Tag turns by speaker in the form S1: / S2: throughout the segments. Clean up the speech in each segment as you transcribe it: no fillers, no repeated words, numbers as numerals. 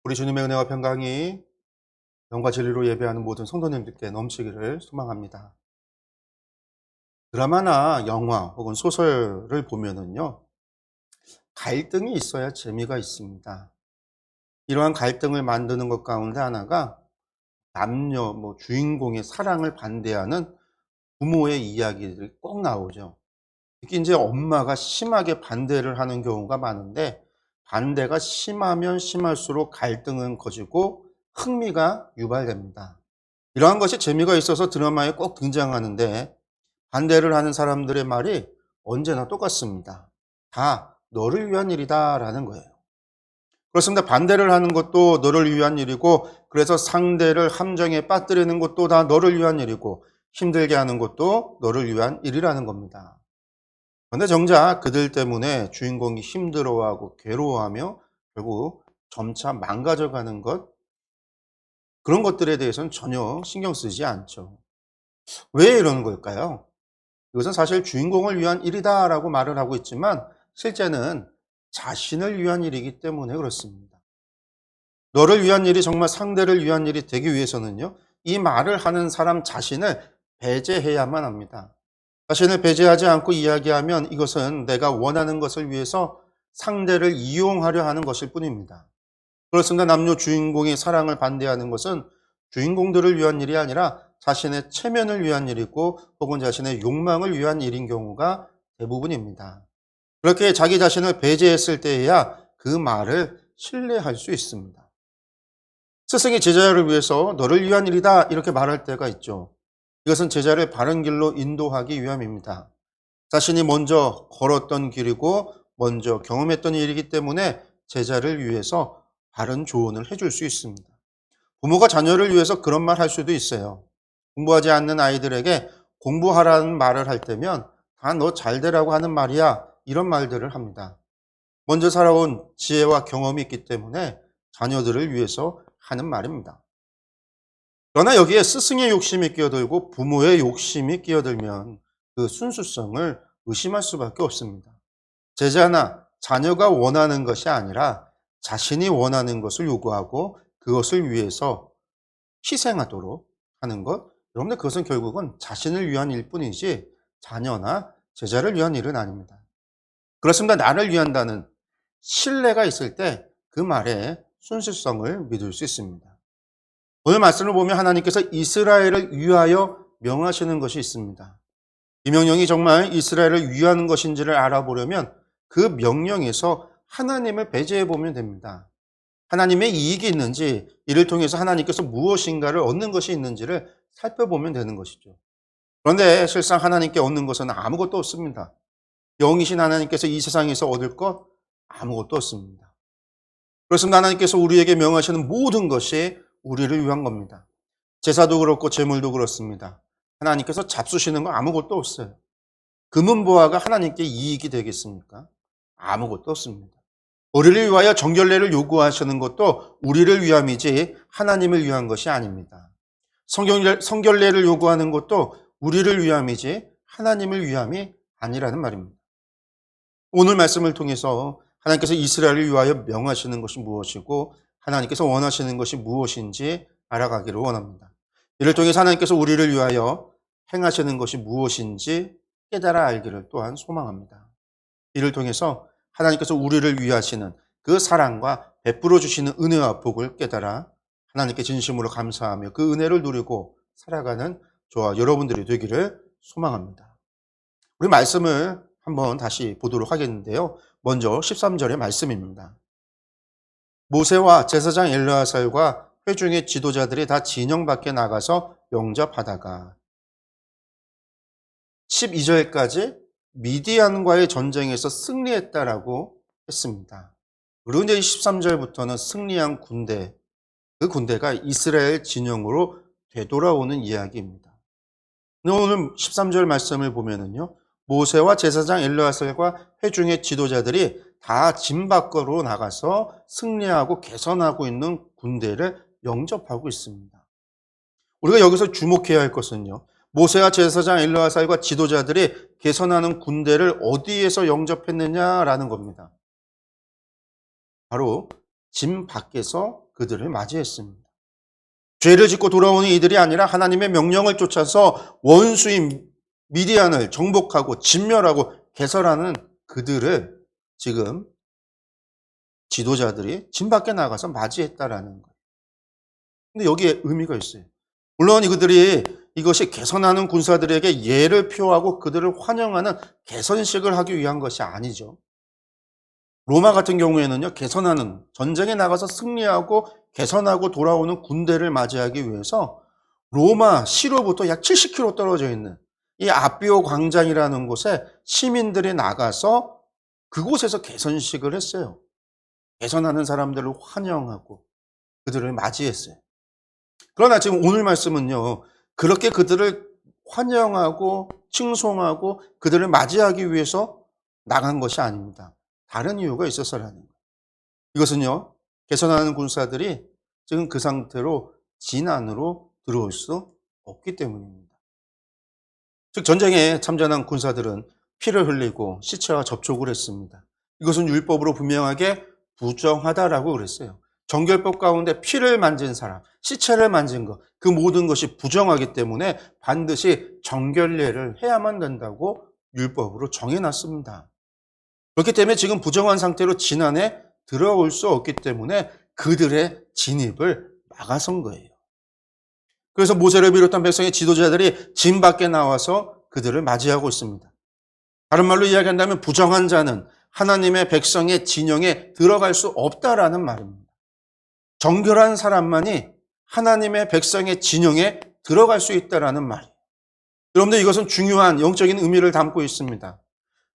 S1: 우리 주님의 은혜와 평강이 영과 진리로 예배하는 모든 성도님들께 넘치기를 소망합니다. 드라마나 영화 혹은 소설을 보면은요, 갈등이 있어야 재미가 있습니다. 이러한 갈등을 만드는 것 가운데 하나가 남녀, 주인공의 사랑을 반대하는 부모의 이야기들이 꼭 나오죠. 특히 이제 엄마가 심하게 반대를 하는 경우가 많은데, 반대가 심하면 심할수록 갈등은 커지고 흥미가 유발됩니다. 이러한 것이 재미가 있어서 드라마에 꼭 등장하는데, 반대를 하는 사람들의 말이 언제나 똑같습니다. 다 너를 위한 일이다 라는 거예요. 그렇습니다. 반대를 하는 것도 너를 위한 일이고, 그래서 상대를 함정에 빠뜨리는 것도 다 너를 위한 일이고, 힘들게 하는 것도 너를 위한 일이라는 겁니다. 그런데 정작 그들 때문에 주인공이 힘들어하고 괴로워하며 결국 점차 망가져가는 것, 그런 것들에 대해서는 전혀 신경 쓰지 않죠. 왜 이러는 걸까요? 이것은 사실 주인공을 위한 일이다라고 말을 하고 있지만 실제는 자신을 위한 일이기 때문에 그렇습니다. 너를 위한 일이 정말 상대를 위한 일이 되기 위해서는요, 이 말을 하는 사람 자신을 배제해야만 합니다. 자신을 배제하지 않고 이야기하면 이것은 내가 원하는 것을 위해서 상대를 이용하려 하는 것일 뿐입니다. 그렇습니다. 남녀 주인공이 사랑을 반대하는 것은 주인공들을 위한 일이 아니라 자신의 체면을 위한 일이고 혹은 자신의 욕망을 위한 일인 경우가 대부분입니다. 그렇게 자기 자신을 배제했을 때에야 그 말을 신뢰할 수 있습니다. 스승이 제자를 위해서 너를 위한 일이다 이렇게 말할 때가 있죠. 이것은 제자를 바른 길로 인도하기 위함입니다. 자신이 먼저 걸었던 길이고 먼저 경험했던 일이기 때문에 제자를 위해서 바른 조언을 해줄 수 있습니다. 부모가 자녀를 위해서 그런 말 할 수도 있어요. 공부하지 않는 아이들에게 공부하라는 말을 할 때면 다 너 잘 되라고 하는 말이야 이런 말들을 합니다. 먼저 살아온 지혜와 경험이 있기 때문에 자녀들을 위해서 하는 말입니다. 그러나 여기에 스승의 욕심이 끼어들고 부모의 욕심이 끼어들면 그 순수성을 의심할 수밖에 없습니다. 제자나 자녀가 원하는 것이 아니라 자신이 원하는 것을 요구하고 그것을 위해서 희생하도록 하는 것, 여러분들 그것은 결국은 자신을 위한 일뿐이지 자녀나 제자를 위한 일은 아닙니다. 그렇습니다. 나를 위한다는 신뢰가 있을 때 그 말에 순수성을 믿을 수 있습니다. 오늘 말씀을 보면 하나님께서 이스라엘을 위하여 명하시는 것이 있습니다. 이 명령이 정말 이스라엘을 위하는 것인지를 알아보려면 그 명령에서 하나님을 배제해 보면 됩니다. 하나님의 이익이 있는지, 이를 통해서 하나님께서 무엇인가를 얻는 것이 있는지를 살펴보면 되는 것이죠. 그런데 실상 하나님께 얻는 것은 아무것도 없습니다. 영이신 하나님께서 이 세상에서 얻을 것 아무것도 없습니다. 그렇습니다. 하나님께서 우리에게 명하시는 모든 것이 우리를 위한 겁니다. 제사도 그렇고 제물도 그렇습니다. 하나님께서 잡수시는 거 아무것도 없어요. 금은보화가 하나님께 이익이 되겠습니까? 아무것도 없습니다. 우리를 위하여 정결례를 요구하시는 것도 우리를 위함이지 하나님을 위한 것이 아닙니다. 성결례를 요구하는 것도 우리를 위함이지 하나님을 위함이 아니라는 말입니다. 오늘 말씀을 통해서 하나님께서 이스라엘을 위하여 명하시는 것이 무엇이고 하나님께서 원하시는 것이 무엇인지 알아가기를 원합니다. 이를 통해서 하나님께서 우리를 위하여 행하시는 것이 무엇인지 깨달아 알기를 또한 소망합니다. 이를 통해서 하나님께서 우리를 위하시는 그 사랑과 베풀어 주시는 은혜와 복을 깨달아 하나님께 진심으로 감사하며 그 은혜를 누리고 살아가는 저와 여러분들이 되기를 소망합니다. 우리 말씀을 한번 다시 보도록 하겠는데요. 먼저 13절의 말씀입니다. 모세와 제사장 엘르아살과 회중의 지도자들이 다 진영 밖에 나가서 영접하다가 12절까지 미디안과의 전쟁에서 승리했다라고 했습니다. 그리고 이제 13절부터는 승리한 군대, 그 군대가 이스라엘 진영으로 되돌아오는 이야기입니다. 오늘 13절 말씀을 보면은요, 모세와 제사장 엘르아살과 회중의 지도자들이 다 진 밖으로 나가서 승리하고 개선하고 있는 군대를 영접하고 있습니다. 우리가 여기서 주목해야 할 것은요, 모세와 제사장 엘르아살과 지도자들이 개선하는 군대를 어디에서 영접했느냐라는 겁니다. 바로 진 밖에서 그들을 맞이했습니다. 죄를 짓고 돌아오는 이들이 아니라 하나님의 명령을 쫓아서 원수인 미디안을 정복하고 진멸하고 개설하는 그들을 지금 지도자들이 진 밖에 나가서 맞이했다라는 거예요. 근데 여기에 의미가 있어요. 물론 이것이 개선하는 군사들에게 예를 표하고 그들을 환영하는 개선식을 하기 위한 것이 아니죠. 로마 같은 경우에는요, 개선하는, 전쟁에 나가서 승리하고 개선하고 돌아오는 군대를 맞이하기 위해서 로마 시로부터 약 70km 떨어져 있는 이 아비오 광장이라는 곳에 시민들이 나가서 그곳에서 개선식을 했어요. 개선하는 사람들을 환영하고 그들을 맞이했어요. 그러나 지금 오늘 말씀은요, 그렇게 그들을 환영하고 칭송하고 그들을 맞이하기 위해서 나간 것이 아닙니다. 다른 이유가 있어서라는 거예요. 이것은요, 개선하는 군사들이 지금 그 상태로 진 안으로 들어올 수 없기 때문입니다. 즉 전쟁에 참전한 군사들은 피를 흘리고 시체와 접촉을 했습니다. 이것은 율법으로 분명하게 부정하다라고 그랬어요. 정결법 가운데 피를 만진 사람, 시체를 만진 것, 그 모든 것이 부정하기 때문에 반드시 정결례를 해야만 된다고 율법으로 정해놨습니다. 그렇기 때문에 지금 부정한 상태로 진 안에 들어올 수 없기 때문에 그들의 진입을 막아선 거예요. 그래서 모세를 비롯한 백성의 지도자들이 진 밖에 나와서 그들을 맞이하고 있습니다. 다른 말로 이야기한다면 부정한 자는 하나님의 백성의 진영에 들어갈 수 없다라는 말입니다. 정결한 사람만이 하나님의 백성의 진영에 들어갈 수 있다라는 말이에요. 여러분들 이것은 중요한 영적인 의미를 담고 있습니다.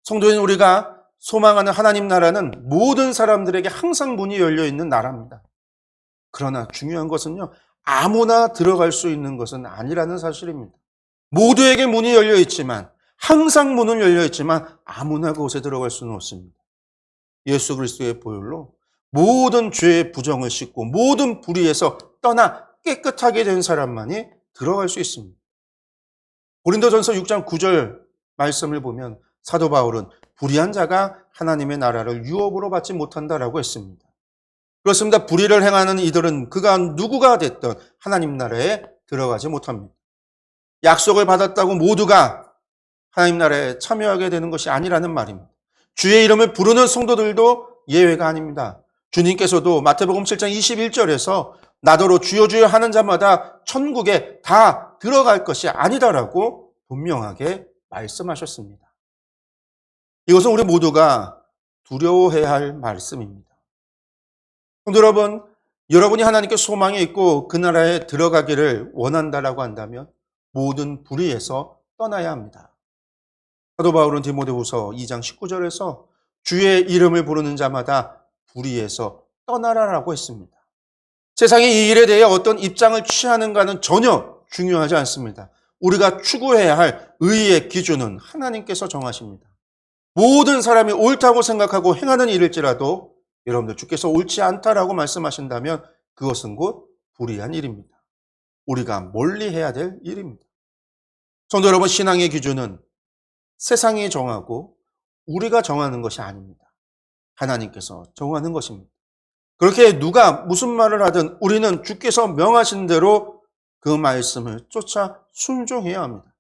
S1: 성도인 우리가 소망하는 하나님 나라는 모든 사람들에게 항상 문이 열려 있는 나라입니다. 그러나 중요한 것은요, 아무나 들어갈 수 있는 것은 아니라는 사실입니다. 모두에게 문이 열려 있지만, 항상 문은 열려 있지만 아무나 그곳에 들어갈 수는 없습니다. 예수 그리스도의 보혈로 모든 죄의 부정을 씻고 모든 불의에서 떠나 깨끗하게 된 사람만이 들어갈 수 있습니다. 고린도전서 6장 9절 말씀을 보면 사도 바울은 불의한 자가 하나님의 나라를 유업으로 받지 못한다라고 했습니다. 그렇습니다. 불의를 행하는 이들은 그가 누구가 됐든 하나님 나라에 들어가지 못합니다. 약속을 받았다고 모두가 하나님 나라에 참여하게 되는 것이 아니라는 말입니다. 주의 이름을 부르는 성도들도 예외가 아닙니다. 주님께서도 마태복음 7장 21절에서 나더러 주여 주여 하는 자마다 천국에 다 들어갈 것이 아니다라고 분명하게 말씀하셨습니다. 이것은 우리 모두가 두려워해야 할 말씀입니다. 성도 여러분, 여러분이 하나님께 소망이 있고 그 나라에 들어가기를 원한다라고 한다면 모든 불의에서 떠나야 합니다. 사도 바울은 디모데후서 2장 19절에서 주의 이름을 부르는 자마다 불의에서 떠나라라고 했습니다. 세상이 이 일에 대해 어떤 입장을 취하는가는 전혀 중요하지 않습니다. 우리가 추구해야 할 의의 기준은 하나님께서 정하십니다. 모든 사람이 옳다고 생각하고 행하는 일일지라도 여러분들 주께서 옳지 않다라고 말씀하신다면 그것은 곧 불의한 일입니다. 우리가 멀리 해야 될 일입니다. 성도 여러분, 신앙의 기준은 세상이 정하고 우리가 정하는 것이 아닙니다. 하나님께서 정하는 것입니다. 그렇게 누가 무슨 말을 하든 우리는 주께서 명하신 대로 그 말씀을 쫓아 순종해야 합니다.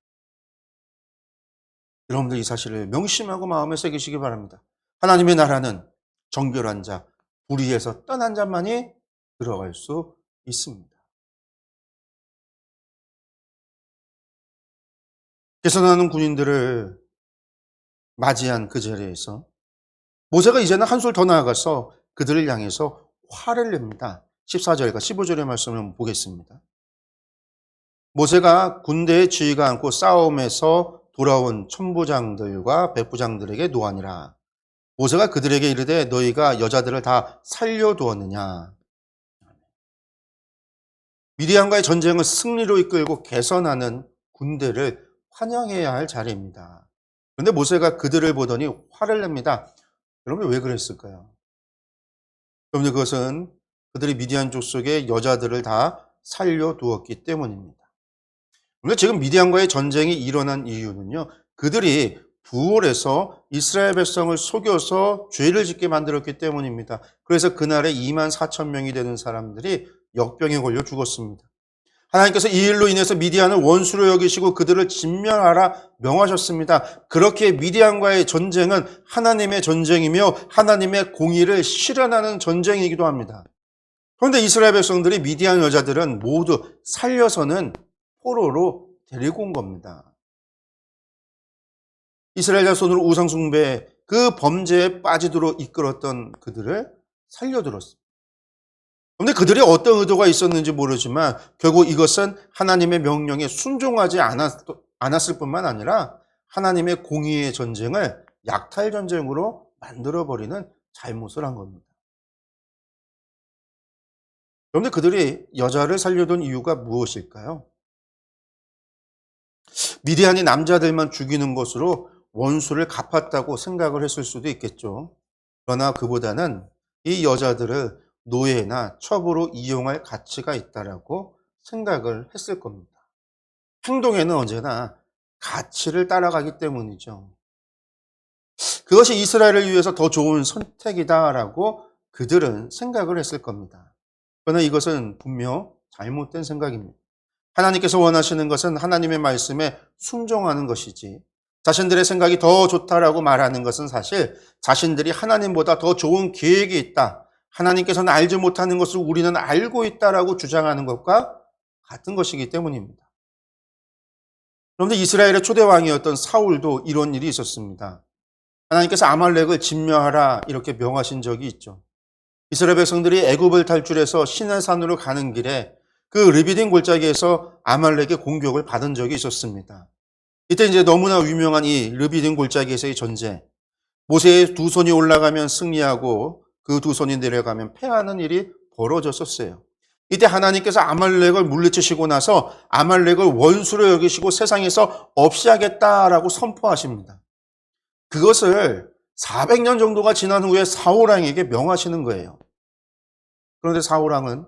S1: 여러분들 이 사실을 명심하고 마음에 새기시기 바랍니다. 하나님의 나라는 정결한 자, 불의에서 떠난 자만이 들어갈 수 있습니다. 개선하는 군인들을 맞이한 그 자리에서 모세가 이제는 한술 더 나아가서 그들을 향해서 화를 냅니다. 14절과 15절의 말씀을 보겠습니다. 모세가 군대의 지휘가 않고 싸움에서 돌아온 천부장들과 백부장들에게 노하니라. 모세가 그들에게 이르되 너희가 여자들을 다 살려두었느냐. 미디안과의 전쟁을 승리로 이끌고 개선하는 군대를 환영해야 할 자리입니다. 그런데 모세가 그들을 보더니 화를 냅니다. 여러분 왜 그랬을까요? 여러분 그것은 그들이 미디안 족속의 여자들을 다 살려두었기 때문입니다. 그런데 지금 미디안과의 전쟁이 일어난 이유는요, 그들이 부올에서 이스라엘 백성을 속여서 죄를 짓게 만들었기 때문입니다. 그래서 그날에 2만 4천 명이 되는 사람들이 역병에 걸려 죽었습니다. 하나님께서 이 일로 인해서 미디안을 원수로 여기시고 그들을 진멸하라 명하셨습니다. 그렇게 미디안과의 전쟁은 하나님의 전쟁이며 하나님의 공의를 실현하는 전쟁이기도 합니다. 그런데 이스라엘 백성들이 미디안 여자들은 모두 살려서는 포로로 데리고 온 겁니다. 이스라엘 자손으로 우상 숭배 그 범죄에 빠지도록 이끌었던 그들을 살려들었습니다. 그런데 그들이 어떤 의도가 있었는지 모르지만 결국 이것은 하나님의 명령에 순종하지 않았을 뿐만 아니라 하나님의 공의의 전쟁을 약탈 전쟁으로 만들어버리는 잘못을 한 겁니다. 그런데 그들이 여자를 살려둔 이유가 무엇일까요? 미디안이 남자들만 죽이는 것으로 원수를 갚았다고 생각을 했을 수도 있겠죠. 그러나 그보다는 이 여자들을 노예나 첩으로 이용할 가치가 있다라고 생각을 했을 겁니다. 행동에는 언제나 가치를 따라가기 때문이죠. 그것이 이스라엘을 위해서 더 좋은 선택이다라고 그들은 생각을 했을 겁니다. 그러나 이것은 분명 잘못된 생각입니다. 하나님께서 원하시는 것은 하나님의 말씀에 순종하는 것이지 자신들의 생각이 더 좋다라고 말하는 것은 사실 자신들이 하나님보다 더 좋은 계획이 있다. 하나님께서는 알지 못하는 것을 우리는 알고 있다라고 주장하는 것과 같은 것이기 때문입니다. 그런데 이스라엘의 초대 왕이었던 사울도 이런 일이 있었습니다. 하나님께서 아말렉을 진멸하라 이렇게 명하신 적이 있죠. 이스라엘 백성들이 애굽을 탈출해서 시내산으로 가는 길에 그 르비딤 골짜기에서 아말렉의 공격을 받은 적이 있었습니다. 이때 이제 너무나 유명한 이 르비딤 골짜기에서의 전쟁. 모세의 두 손이 올라가면 승리하고 그 두 손이 내려가면 패하는 일이 벌어졌었어요. 이때 하나님께서 아말렉을 물리치시고 나서 아말렉을 원수로 여기시고 세상에서 없이 하겠다라고 선포하십니다. 그것을 400년 정도가 지난 후에 사울왕에게 명하시는 거예요. 그런데 사울왕은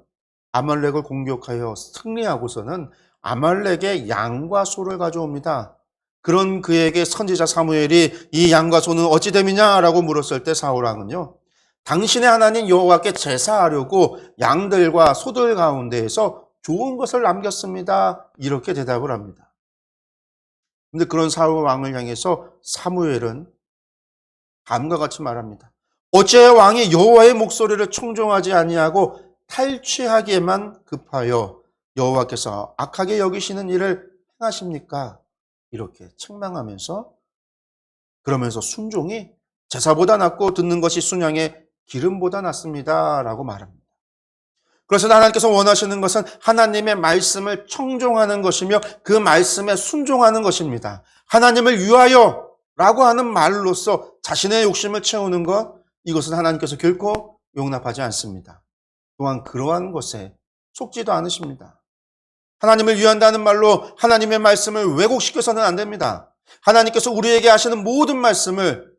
S1: 아말렉을 공격하여 승리하고서는 아말렉의 양과 소를 가져옵니다. 그런 그에게 선지자 사무엘이 이 양과 소는 어찌 됨이냐라고 물었을 때 사울왕은요. 당신의 하나님 여호와께 제사하려고 양들과 소들 가운데에서 좋은 것을 남겼습니다. 이렇게 대답을 합니다. 그런데 그런 사울왕을 향해서 사무엘은 다음과 같이 말합니다. 어찌하여 왕이 여호와의 목소리를 청종하지 아니하고 탈취하기에만 급하여 여호와께서 악하게 여기시는 일을 행하십니까? 이렇게 책망하면서 그러면서 순종이 제사보다 낫고 듣는 것이 순양의 기름보다 낫습니다. 라고 말합니다. 그래서 하나님께서 원하시는 것은 하나님의 말씀을 청종하는 것이며 그 말씀에 순종하는 것입니다. 하나님을 위하여 라고 하는 말로써 자신의 욕심을 채우는 것, 이것은 하나님께서 결코 용납하지 않습니다. 또한 그러한 것에 속지도 않으십니다. 하나님을 위한다는 말로 하나님의 말씀을 왜곡시켜서는 안 됩니다. 하나님께서 우리에게 하시는 모든 말씀을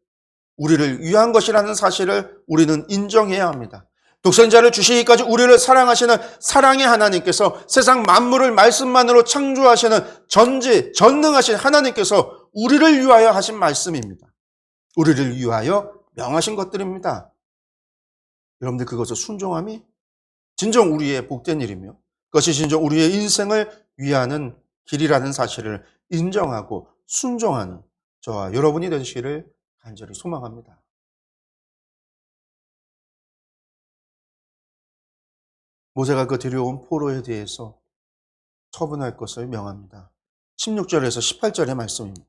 S1: 우리를 위한 것이라는 사실을 우리는 인정해야 합니다. 독생자를 주시기까지 우리를 사랑하시는 사랑의 하나님께서 세상 만물을 말씀만으로 창조하시는 전능하신 하나님께서 우리를 위하여 하신 말씀입니다. 우리를 위하여 명하신 것들입니다. 여러분들 그것을 순종함이 진정 우리의 복된 일이며 그것이 진정 우리의 인생을 위하는 길이라는 사실을 인정하고 순종하는 저와 여러분이 되시기를 간절히 소망합니다. 모세가 그 데려온 포로에 대해서 처분할 것을 명합니다. 16절에서 18절의 말씀입니다.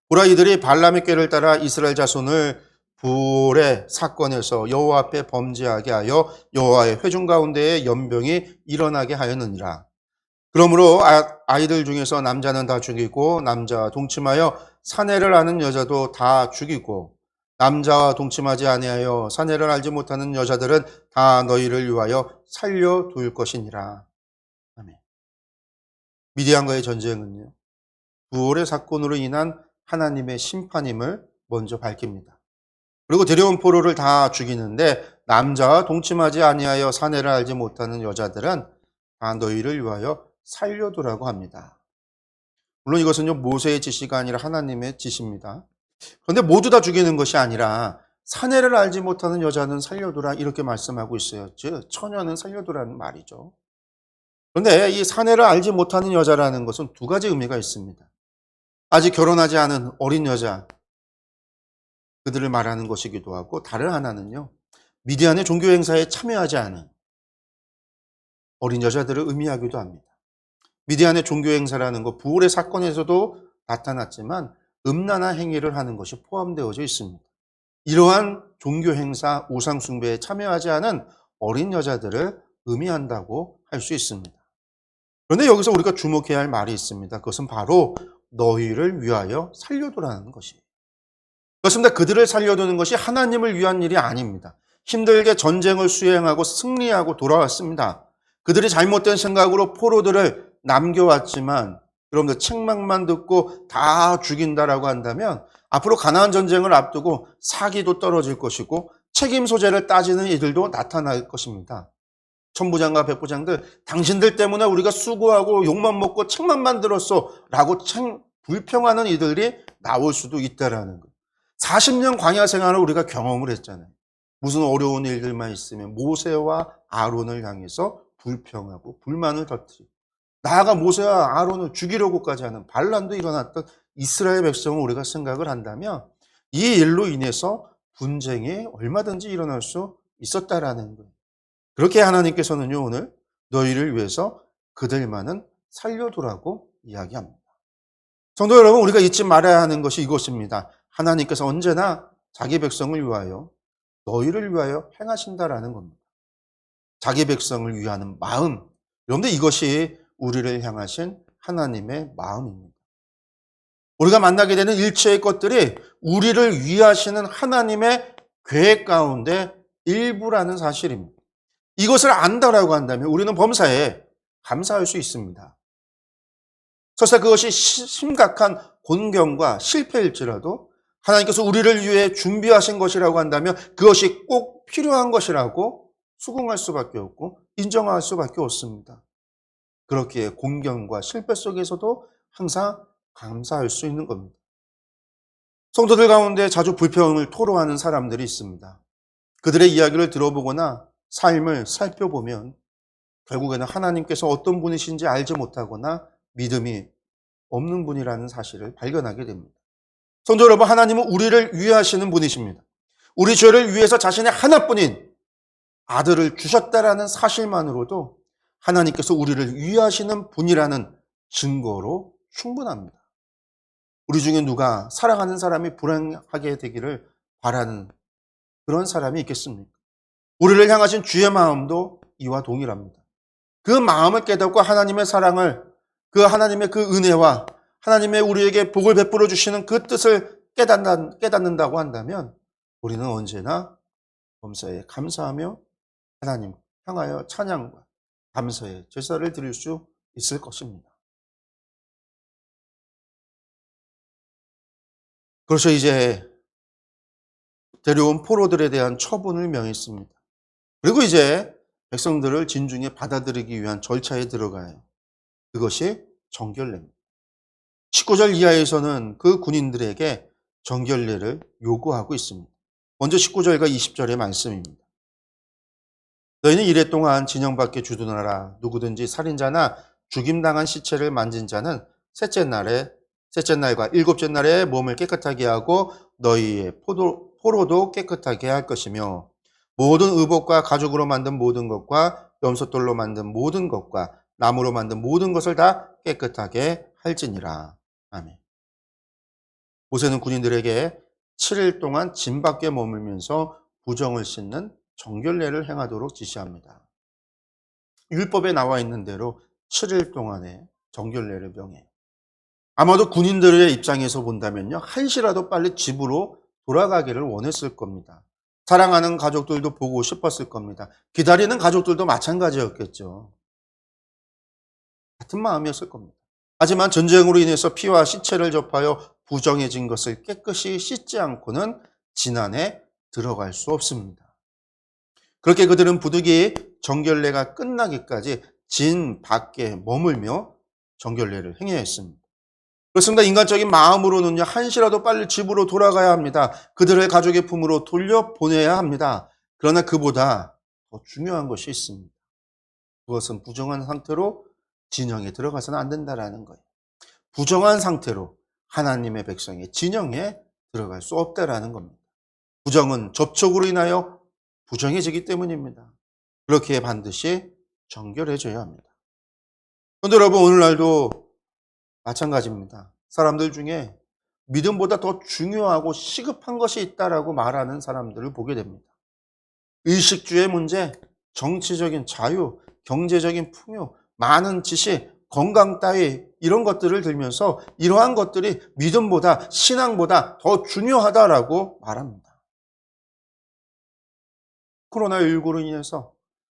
S1: 보라 이들이 발람의 꾀를 따라 이스라엘 자손을 부올의 사건에서 여호와 앞에 범죄하게 하여 여호와의 회중 가운데에 연병이 일어나게 하였느니라. 그러므로 아이들 중에서 남자는 다 죽이고 남자와 동침하여 사내를 아는 여자도 다 죽이고 남자와 동침하지 아니하여 사내를 알지 못하는 여자들은 다 너희를 위하여 살려둘 것이니라. 아멘. 미디안과의 전쟁은요, 부올의 사건으로 인한 하나님의 심판임을 먼저 밝힙니다. 그리고 데려온 포로를 다 죽이는데 남자와 동침하지 아니하여 사내를 알지 못하는 여자들은 다 너희를 위하여 살려두라고 합니다. 물론 이것은요, 모세의 지시가 아니라 하나님의 지시입니다. 그런데 모두 다 죽이는 것이 아니라 사내를 알지 못하는 여자는 살려두라 이렇게 말씀하고 있어요. 즉 처녀는 살려두라는 말이죠. 그런데 이 사내를 알지 못하는 여자라는 것은 두 가지 의미가 있습니다. 아직 결혼하지 않은 어린 여자, 그들을 말하는 것이기도 하고, 다른 하나는요, 미디안의 종교 행사에 참여하지 않은 어린 여자들을 의미하기도 합니다. 미디안의 종교 행사라는 것, 부활의 사건에서도 나타났지만 음란한 행위를 하는 것이 포함되어져 있습니다. 이러한 종교 행사, 우상 숭배에 참여하지 않은 어린 여자들을 의미한다고 할 수 있습니다. 그런데 여기서 우리가 주목해야 할 말이 있습니다. 그것은 바로 너희를 위하여 살려두라는 것이에요. 그렇습니다. 그들을 살려두는 것이 하나님을 위한 일이 아닙니다. 힘들게 전쟁을 수행하고 승리하고 돌아왔습니다. 그들이 잘못된 생각으로 포로들을 남겨왔지만, 여러분들 책망만 듣고 다 죽인다라고 한다면 앞으로 가나안 전쟁을 앞두고 사기도 떨어질 것이고 책임 소재를 따지는 이들도 나타날 것입니다. 천부장과 백부장들, 당신들 때문에 우리가 수고하고 욕만 먹고 책만 들었어 라고 불평하는 이들이 나올 수도 있다라는 거예요. 40년 광야 생활을 우리가 경험을 했잖아요. 무슨 어려운 일들만 있으면 모세와 아론을 향해서 불평하고 불만을 터뜨리고, 나아가 모세와 아론을 죽이려고까지 하는 반란도 일어났던 이스라엘 백성을 우리가 생각을 한다면 이 일로 인해서 분쟁이 얼마든지 일어날 수 있었다라는 거예요. 그렇게 하나님께서는요, 오늘 너희를 위해서 그들만은 살려두라고 이야기합니다. 성도 여러분, 우리가 잊지 말아야 하는 것이 이것입니다. 하나님께서 언제나 자기 백성을 위하여, 너희를 위하여 행하신다라는 겁니다. 자기 백성을 위하는 마음, 여러분들 이것이 우리를 향하신 하나님의 마음입니다. 우리가 만나게 되는 일체의 것들이 우리를 위하시는 하나님의 계획 가운데 일부라는 사실입니다. 이것을 안다라고 한다면 우리는 범사에 감사할 수 있습니다. 설사 그것이 심각한 곤경과 실패일지라도 하나님께서 우리를 위해 준비하신 것이라고 한다면 그것이 꼭 필요한 것이라고 수긍할 수밖에 없고 인정할 수밖에 없습니다. 그렇기에 곤경과 실패 속에서도 항상 감사할 수 있는 겁니다. 성도들 가운데 자주 불평을 토로하는 사람들이 있습니다. 그들의 이야기를 들어보거나 삶을 살펴보면 결국에는 하나님께서 어떤 분이신지 알지 못하거나 믿음이 없는 분이라는 사실을 발견하게 됩니다. 성도 여러분, 하나님은 우리를 위하시는 분이십니다. 우리 죄를 위해서 자신의 하나뿐인 아들을 주셨다라는 사실만으로도 하나님께서 우리를 위하시는 분이라는 증거로 충분합니다. 우리 중에 누가 사랑하는 사람이 불행하게 되기를 바라는 그런 사람이 있겠습니까? 우리를 향하신 주의 마음도 이와 동일합니다. 그 마음을 깨닫고 하나님의 사랑을, 그 하나님의 그 은혜와 하나님의 우리에게 복을 베풀어 주시는 그 뜻을 깨닫는다고 한다면 우리는 언제나 범사에 감사하며 하나님 향하여 찬양과 감사의 제사를 드릴 수 있을 것입니다. 그래서 이제 데려온 포로들에 대한 처분을 명했습니다. 그리고 이제 백성들을 진중에 받아들이기 위한 절차에 들어가요. 그것이 정결례입니다. 19절 이하에서는 그 군인들에게 정결례를 요구하고 있습니다. 먼저 19절과 20절의 말씀입니다. 너희는 이래 동안 진영 밖에 주둔하라. 누구든지 살인자나 죽임당한 시체를 만진 자는 셋째 날과 일곱째 날에 몸을 깨끗하게 하고 너희의 포로도 깨끗하게 할 것이며 모든 의복과 가죽으로 만든 모든 것과 염소돌로 만든 모든 것과 나무로 만든 모든 것을 다 깨끗하게 할지니라. 아멘. 모세는 군인들에게 7일 동안 짐 밖에 머물면서 부정을 씻는 정결례를 행하도록 지시합니다. 율법에 나와 있는 대로 7일 동안의 정결례를 명해요. 아마도 군인들의 입장에서 본다면요, 한시라도 빨리 집으로 돌아가기를 원했을 겁니다. 사랑하는 가족들도 보고 싶었을 겁니다. 기다리는 가족들도 마찬가지였겠죠. 같은 마음이었을 겁니다. 하지만 전쟁으로 인해서 피와 시체를 접하여 부정해진 것을 깨끗이 씻지 않고는 진안에 들어갈 수 없습니다. 그렇게 그들은 부득이 정결례가 끝나기까지 진 밖에 머물며 정결례를 행해야 했습니다. 그렇습니다. 인간적인 마음으로는요, 한시라도 빨리 집으로 돌아가야 합니다. 그들을 가족의 품으로 돌려보내야 합니다. 그러나 그보다 더 중요한 것이 있습니다. 그것은 부정한 상태로 진영에 들어가서는 안 된다라는 거예요. 부정한 상태로 하나님의 백성의 진영에 들어갈 수 없다라는 겁니다. 부정은 접촉으로 인하여 부정해지기 때문입니다. 그렇기에 반드시 정결해져야 합니다. 그런데 여러분, 오늘날도 마찬가지입니다. 사람들 중에 믿음보다 더 중요하고 시급한 것이 있다라고 말하는 사람들을 보게 됩니다. 의식주의 문제, 정치적인 자유, 경제적인 풍요, 많은 지식, 건강 따위 이런 것들을 들면서 이러한 것들이 믿음보다 신앙보다 더 중요하다라고 말합니다. 코로나19로 인해서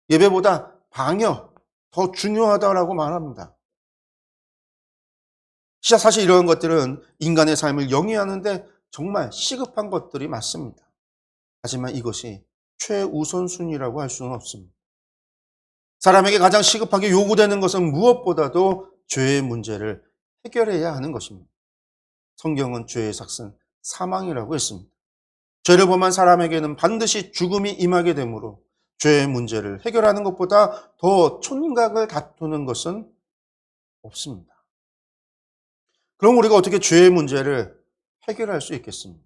S1: 예배보다 방역 더 중요하다라고 말합니다. 사실 이런 것들은 인간의 삶을 영위하는데 정말 시급한 것들이 맞습니다. 하지만 이것이 최우선순위라고 할 수는 없습니다. 사람에게 가장 시급하게 요구되는 것은 무엇보다도 죄의 문제를 해결해야 하는 것입니다. 성경은 죄의 삭은 사망이라고 했습니다. 죄를 범한 사람에게는 반드시 죽음이 임하게 되므로 죄의 문제를 해결하는 것보다 더 촌각을 다투는 것은 없습니다. 그럼 우리가 어떻게 죄의 문제를 해결할 수 있겠습니까?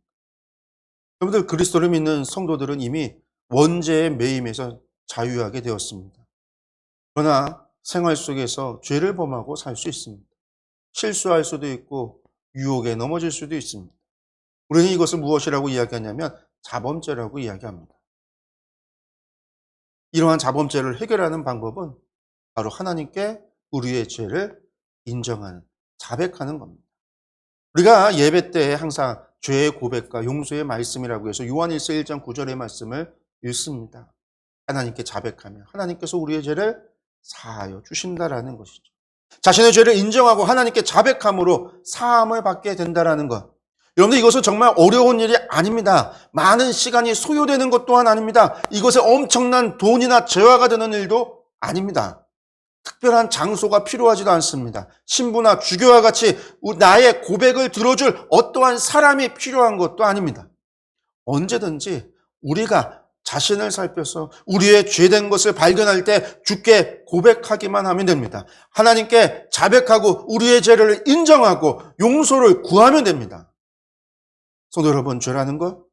S1: 여러분들, 그리스도를 믿는 성도들은 이미 원죄의 매임에서 자유하게 되었습니다. 그러나 생활 속에서 죄를 범하고 살 수 있습니다. 실수할 수도 있고 유혹에 넘어질 수도 있습니다. 우리는 이것을 무엇이라고 이야기하냐면 자범죄라고 이야기합니다. 이러한 자범죄를 해결하는 방법은 바로 하나님께 우리의 죄를 인정하는, 자백하는 겁니다. 우리가 예배 때 항상 죄의 고백과 용서의 말씀이라고 해서 요한일서 1장 9절의 말씀을 읽습니다. 하나님께 자백하면 하나님께서 우리의 죄를 사하여 주신다라는 것이죠. 자신의 죄를 인정하고 하나님께 자백함으로 사함을 받게 된다라는 것. 여러분들, 이것은 정말 어려운 일이 아닙니다. 많은 시간이 소요되는 것 또한 아닙니다. 이것에 엄청난 돈이나 재화가 드는 일도 아닙니다. 특별한 장소가 필요하지도 않습니다. 신부나 주교와 같이 나의 고백을 들어줄 어떠한 사람이 필요한 것도 아닙니다. 언제든지 우리가 자신을 살펴서 우리의 죄된 것을 발견할 때 주께 고백하기만 하면 됩니다. 하나님께 자백하고 우리의 죄를 인정하고 용서를 구하면 됩니다. 성도 여러분, 죄라는 것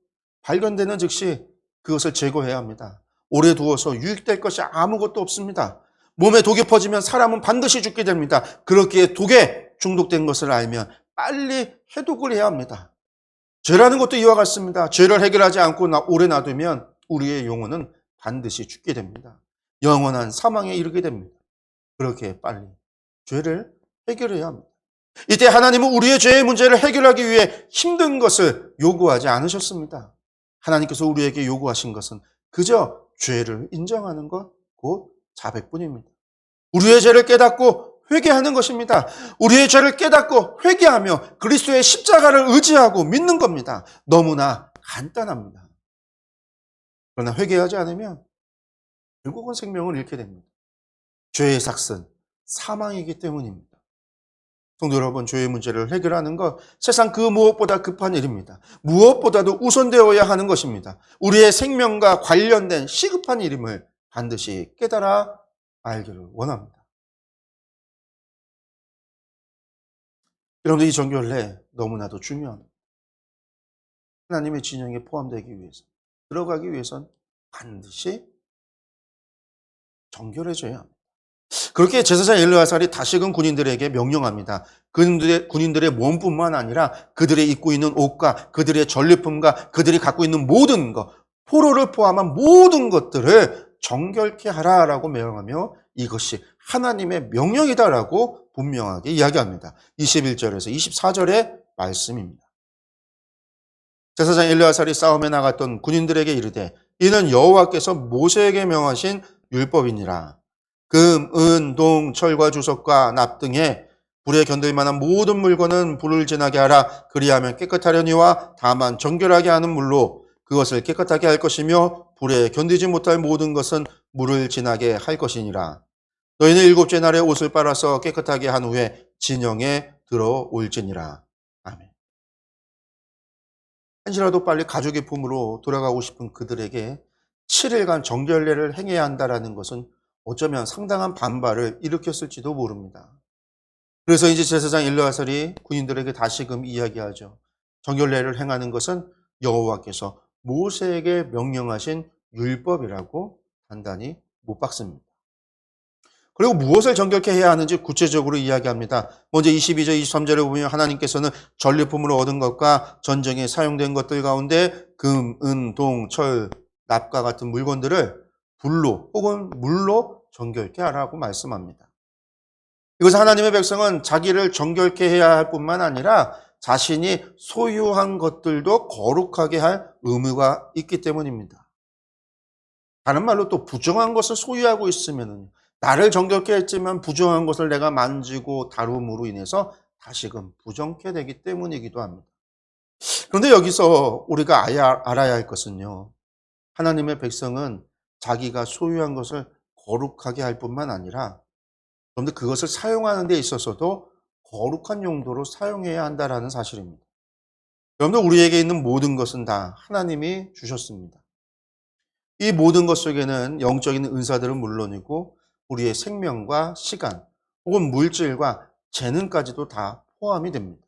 S1: 발견되는 즉시 그것을 제거해야 합니다. 오래 두어서 유익될 것이 아무것도 없습니다. 몸에 독이 퍼지면 사람은 반드시 죽게 됩니다. 그렇기에 독에 중독된 것을 알면 빨리 해독을 해야 합니다. 죄라는 것도 이와 같습니다. 죄를 해결하지 않고 오래 놔두면 우리의 영혼은 반드시 죽게 됩니다. 영원한 사망에 이르게 됩니다. 그렇게 빨리 죄를 해결해야 합니다. 이때 하나님은 우리의 죄의 문제를 해결하기 위해 힘든 것을 요구하지 않으셨습니다. 하나님께서 우리에게 요구하신 것은 그저 죄를 인정하는 것, 곧 자백뿐입니다. 우리의 죄를 깨닫고 회개하는 것입니다. 우리의 죄를 깨닫고 회개하며 그리스도의 십자가를 의지하고 믿는 겁니다. 너무나 간단합니다. 그러나 회개하지 않으면 결국은 생명을 잃게 됩니다. 죄의 삭은 사망이기 때문입니다. 성도 여러분, 죄의 문제를 해결하는 것, 세상 그 무엇보다 급한 일입니다. 무엇보다도 우선되어야 하는 것입니다. 우리의 생명과 관련된 시급한 일임을 반드시 깨달아 알기를 원합니다. 여러분들, 이 정결례 너무나도 중요합니다. 하나님의 진영에 포함되기 위해서, 들어가기 위해선 반드시 정결해져야 합니다. 그렇게 제사장 엘르아살이 다시금 군인들에게 명령합니다. 군인들의 몸뿐만 아니라 그들의 입고 있는 옷과 그들의 전리품과 그들이 갖고 있는 모든 것, 포로를 포함한 모든 것들을 정결케 하라라고 명령하며 이것이 하나님의 명령이다라고 분명하게 이야기합니다. 21절에서 24절의 말씀입니다. 제사장 엘르아살이 싸움에 나갔던 군인들에게 이르되 이는 여호와께서 모세에게 명하신 율법이니라. 금, 은, 동, 철과 주석과 납 등에 불에 견딜 만한 모든 물건은 불을 지나게 하라. 그리하면 깨끗하려니와 다만 정결하게 하는 물로 그것을 깨끗하게 할 것이며 불에 견디지 못할 모든 것은 물을 지나게 할 것이니라. 너희는 일곱째 날에 옷을 빨아서 깨끗하게 한 후에 진영에 들어올지니라. 아멘. 한시라도 빨리 가족의 품으로 돌아가고 싶은 그들에게 7일간 정결례를 행해야 한다라는 것은 어쩌면 상당한 반발을 일으켰을지도 모릅니다. 그래서 이제 제사장 엘르아살이 군인들에게 다시금 이야기하죠. 정결례를 행하는 것은 여호와께서 모세에게 명령하신 율법이라고 단단히 못 박습니다. 그리고 무엇을 정결케 해야 하는지 구체적으로 이야기합니다. 먼저 22절, 23절에 보면 하나님께서는 전리품으로 얻은 것과 전쟁에 사용된 것들 가운데 금, 은, 동, 철, 납과 같은 물건들을 불로 혹은 물로 정결케 하라고 말씀합니다. 이것은 하나님의 백성은 자기를 정결케 해야 할 뿐만 아니라 자신이 소유한 것들도 거룩하게 할 의무가 있기 때문입니다. 다른 말로 또 부정한 것을 소유하고 있으면 나를 정결케 했지만 부정한 것을 내가 만지고 다룸으로 인해서 다시금 부정케 되기 때문이기도 합니다. 그런데 여기서 우리가 알아야 할 것은요. 하나님의 백성은 자기가 소유한 것을 거룩하게 할 뿐만 아니라 그런데 그것을 사용하는 데 있어서도 거룩한 용도로 사용해야 한다는 사실입니다. 여러분들 우리에게 있는 모든 것은 다 하나님이 주셨습니다. 이 모든 것 속에는 영적인 은사들은 물론이고 우리의 생명과 시간 혹은 물질과 재능까지도 다 포함이 됩니다.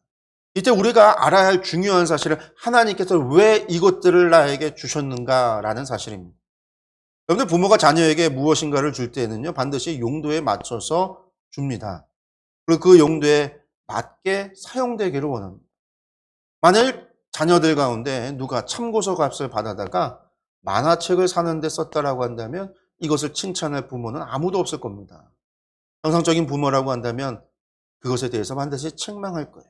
S1: 이때 우리가 알아야 할 중요한 사실은 하나님께서 왜 이것들을 나에게 주셨는가라는 사실입니다. 여러분들 부모가 자녀에게 무엇인가를 줄 때는요 반드시 용도에 맞춰서 줍니다. 그리고 그 용도에 맞게 사용되기를 원합니다. 만일 자녀들 가운데 누가 참고서 값을 받아다가 만화책을 사는데 썼다라고 한다면 이것을 칭찬할 부모는 아무도 없을 겁니다. 정상적인 부모라고 한다면 그것에 대해서 반드시 책망할 거예요.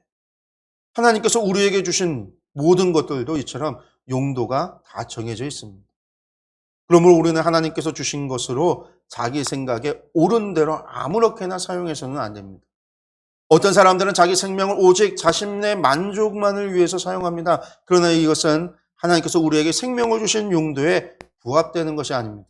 S1: 하나님께서 우리에게 주신 모든 것들도 이처럼 용도가 다 정해져 있습니다. 그러므로 우리는 하나님께서 주신 것으로 자기 생각에 옳은 대로 아무렇게나 사용해서는 안 됩니다. 어떤 사람들은 자기 생명을 오직 자신의 만족만을 위해서 사용합니다. 그러나 이것은 하나님께서 우리에게 생명을 주신 용도에 부합되는 것이 아닙니다.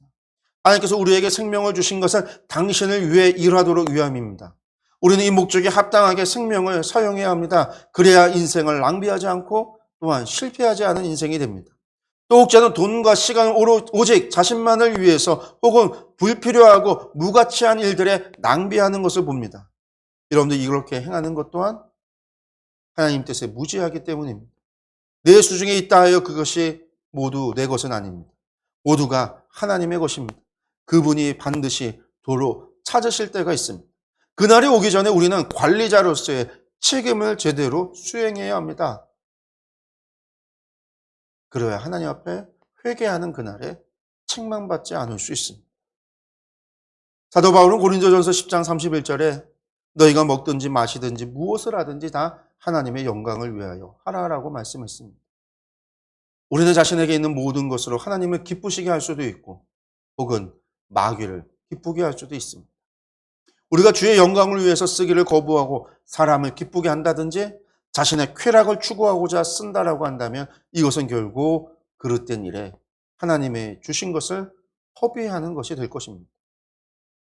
S1: 하나님께서 우리에게 생명을 주신 것은 당신을 위해 일하도록 위함입니다. 우리는 이 목적에 합당하게 생명을 사용해야 합니다. 그래야 인생을 낭비하지 않고 또한 실패하지 않은 인생이 됩니다. 또 혹자는 돈과 시간을 오직 자신만을 위해서 혹은 불필요하고 무가치한 일들에 낭비하는 것을 봅니다. 여러분들 이렇게 행하는 것 또한 하나님 뜻에 무지하기 때문입니다. 내 수중에 있다 하여 그것이 모두 내 것은 아닙니다. 모두가 하나님의 것입니다. 그분이 반드시 도로 찾으실 때가 있습니다. 그날이 오기 전에 우리는 관리자로서의 책임을 제대로 수행해야 합니다. 그래야 하나님 앞에 회개하는 그날에 책망받지 않을 수 있습니다. 사도 바울은 고린도전서 10장 31절에 너희가 먹든지 마시든지 무엇을 하든지 다 하나님의 영광을 위하여 하라라고 말씀했습니다. 우리는 자신에게 있는 모든 것으로 하나님을 기쁘시게 할 수도 있고 혹은 마귀를 기쁘게 할 수도 있습니다. 우리가 주의 영광을 위해서 쓰기를 거부하고 사람을 기쁘게 한다든지 자신의 쾌락을 추구하고자 쓴다라고 한다면 이것은 결국 그릇된 일에 하나님의 주신 것을 허비하는 것이 될 것입니다.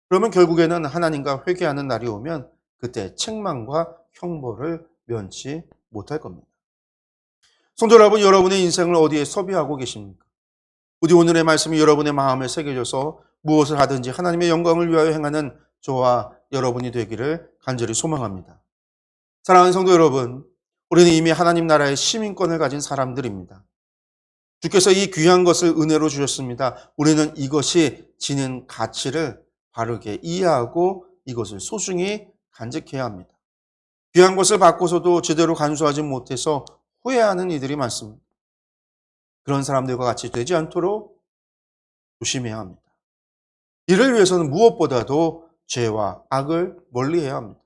S1: 그러면 결국에는 하나님과 회개하는 날이 오면 그때 책망과 형벌을 면치 못할 겁니다. 성도 여러분, 여러분의 인생을 어디에 소비하고 계십니까? 부디 오늘의 말씀이 여러분의 마음에 새겨져서 무엇을 하든지 하나님의 영광을 위하여 행하는 저와 여러분이 되기를 간절히 소망합니다. 사랑하는 성도 여러분, 우리는 이미 하나님 나라의 시민권을 가진 사람들입니다. 주께서 이 귀한 것을 은혜로 주셨습니다. 우리는 이것이 지닌 가치를 바르게 이해하고 이것을 소중히 간직해야 합니다. 귀한 것을 받고서도 제대로 간수하지 못해서 후회하는 이들이 많습니다. 그런 사람들과 같이 되지 않도록 조심해야 합니다. 이를 위해서는 무엇보다도 죄와 악을 멀리해야 합니다.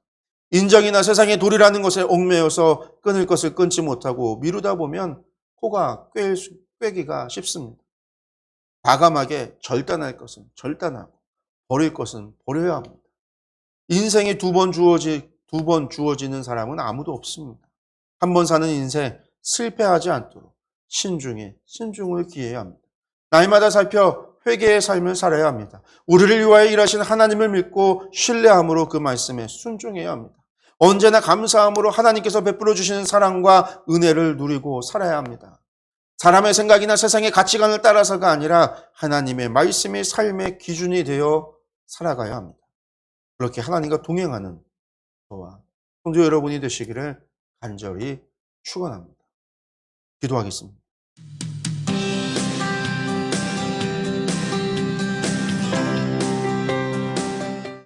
S1: 인정이나 세상의 도리라는 것에 얽매여서 끊을 것을 끊지 못하고 미루다 보면 코가 꿰기가 쉽습니다. 과감하게 절단할 것은 절단하고 버릴 것은 버려야 합니다. 인생이 두 번 주어지는 사람은 아무도 없습니다. 한 번 사는 인생 실패하지 않도록 신중을 기해야 합니다. 날마다 살펴 회개의 삶을 살아야 합니다. 우리를 위하여 일하신 하나님을 믿고 신뢰함으로 그 말씀에 순종해야 합니다. 언제나 감사함으로 하나님께서 베풀어 주시는 사랑과 은혜를 누리고 살아야 합니다. 사람의 생각이나 세상의 가치관을 따라서가 아니라 하나님의 말씀이 삶의 기준이 되어 살아가야 합니다. 그렇게 하나님과 동행하는 저와 성도 여러분이 되시기를 간절히 축원합니다. 기도하겠습니다.